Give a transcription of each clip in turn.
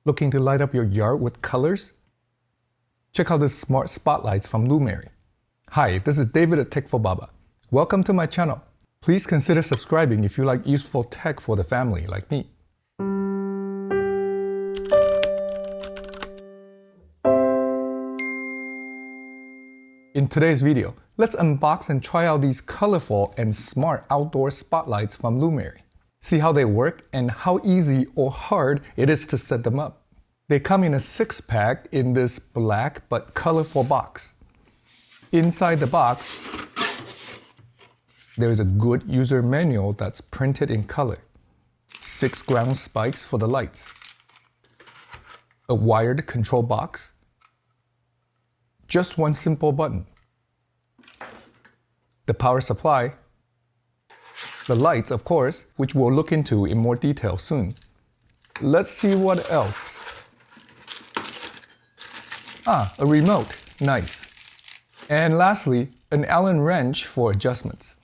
Looking to light up your yard with colors? Check out these smart spotlights from Lumary. Hi, this is David at Tech for Baba. Welcome to my channel. Please consider subscribing if you like useful tech for the family like me. In today's video, let's unbox and try out these colorful and smart outdoor spotlights from Lumary. See how they work and how easy or hard it is to set them up. They come in a 6-pack in this black but colorful box. Inside the box, there's a good user manual that's printed in color. 6 ground spikes for the lights. A wired control box. Just one simple button. The power supply. The lights, of course, which we'll look into in more detail soon. Let's see what else. A remote. Nice. And lastly, an Allen wrench for adjustments.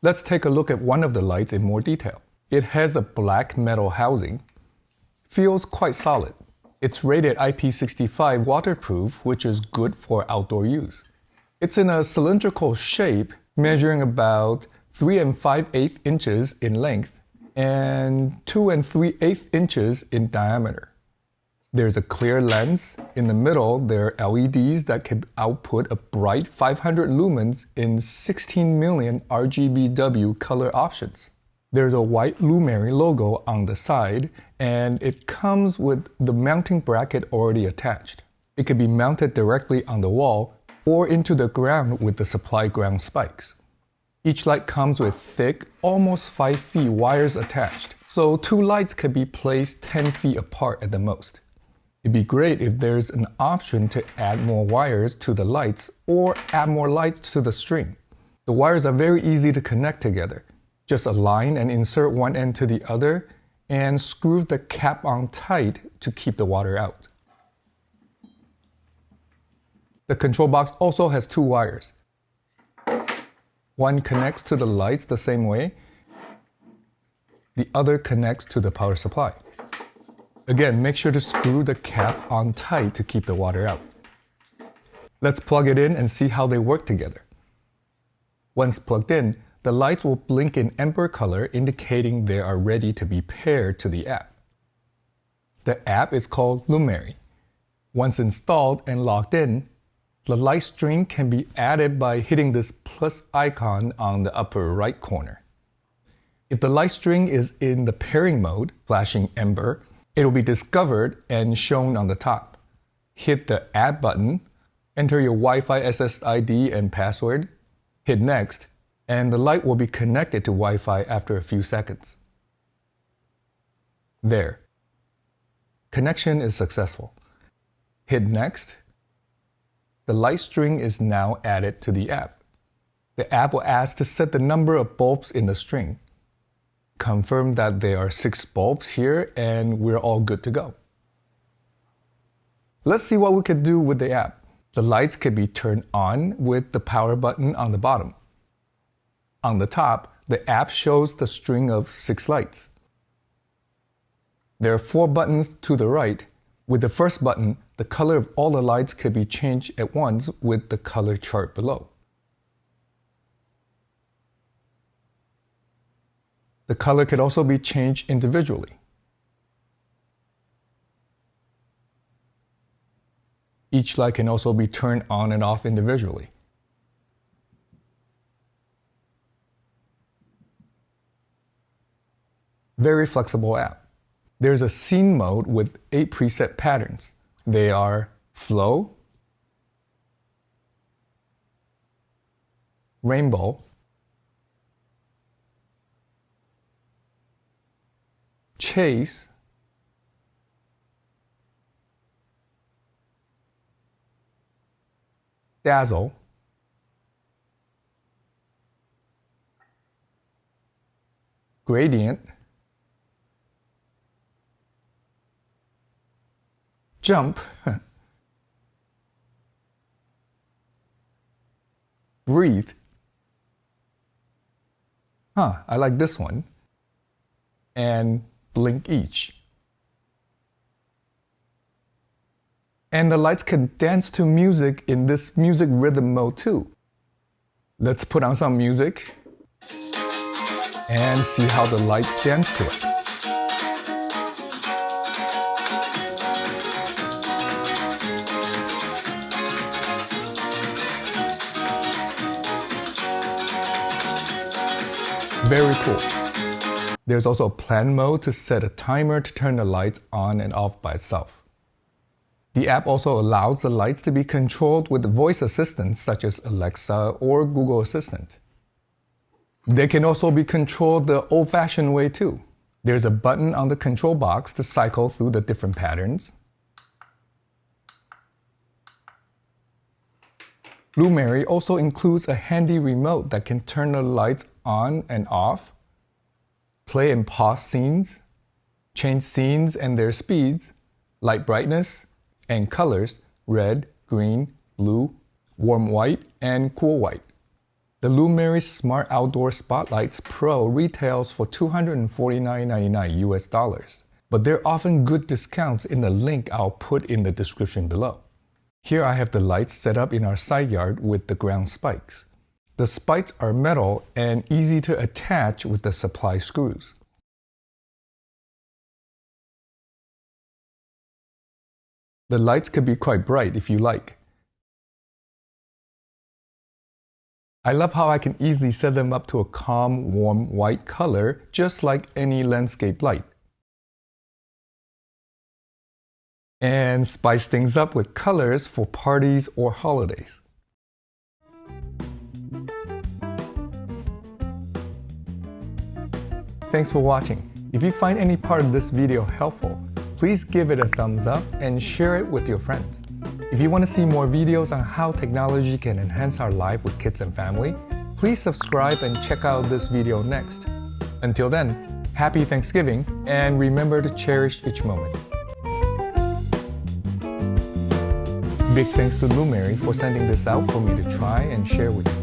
Let's take a look at one of the lights in more detail. It has a black metal housing. Feels quite solid. It's rated IP65 waterproof, which is good for outdoor use. It's in a cylindrical shape, measuring about 3 5/8 inches in length and 2 3/8 inches in diameter. There's a clear lens. In the middle, there are LEDs that can output a bright 500 lumens in 16 million RGBW color options. There's a white Lumary logo on the side, and it comes with the mounting bracket already attached. It can be mounted directly on the wall or into the ground with the supply ground spikes. Each light comes with thick, almost 5 feet wires attached, so 2 lights could be placed 10 feet apart at the most. It'd be great if there's an option to add more wires to the lights or add more lights to the string. The wires are very easy to connect together. Just align and insert one end to the other and screw the cap on tight to keep the water out. The control box also has 2 wires. One connects to the lights the same way. The other connects to the power supply. Again, make sure to screw the cap on tight to keep the water out. Let's plug it in and see how they work together. Once plugged in, the lights will blink in amber color, indicating they are ready to be paired to the app. The app is called Lumary. Once installed and logged in, the light string can be added by hitting this plus icon on the upper right corner. If the light string is in the pairing mode, flashing amber, it will be discovered and shown on the top. Hit the Add button, enter your Wi-Fi SSID and password, hit Next, and the light will be connected to Wi-Fi after a few seconds. There. Connection is successful. Hit Next. The light string is now added to the app. The app will ask to set the number of bulbs in the string. Confirm that there are 6 bulbs here and we're all good to go. Let's see what we could do with the app. The lights can be turned on with the power button on the bottom. On the top, the app shows the string of 6 lights. There are 4 buttons to the right. With the first button, the color of all the lights could be changed at once with the color chart below. The color could also be changed individually. Each light can also be turned on and off individually. Very flexible app. There's a scene mode with 8 preset patterns. They are flow, rainbow, chase, dazzle, gradient, jump, breathe. I like this one. And blink each. And the lights can dance to music in this music rhythm mode too. Let's put on some music and see how the lights dance to it. Very cool. There's also a plan mode to set a timer to turn the lights on and off by itself. The app also allows the lights to be controlled with voice assistants such as Alexa or Google Assistant. They can also be controlled the old-fashioned way too. There's a button on the control box to cycle through the different patterns. Lumary also includes a handy remote that can turn the lights on and off, play and pause scenes, change scenes and their speeds, light brightness, and colors, red, green, blue, warm white, and cool white. The Lumary Smart Outdoor Spotlights Pro retails for $249.99 US, but there are often good discounts in the link I'll put in the description below. Here I have the lights set up in our side yard with the ground spikes. The spikes are metal and easy to attach with the supply screws. The lights could be quite bright if you like. I love how I can easily set them up to a calm, warm white color, just like any landscape light. And spice things up with colors for parties or holidays. Thanks for watching. If you find any part of this video helpful, please give it a thumbs up and share it with your friends. If you want to see more videos on how technology can enhance our life with kids and family, please subscribe and check out this video next. Until then, happy Thanksgiving and remember to cherish each moment. Big thanks to Lumary for sending this out for me to try and share with you.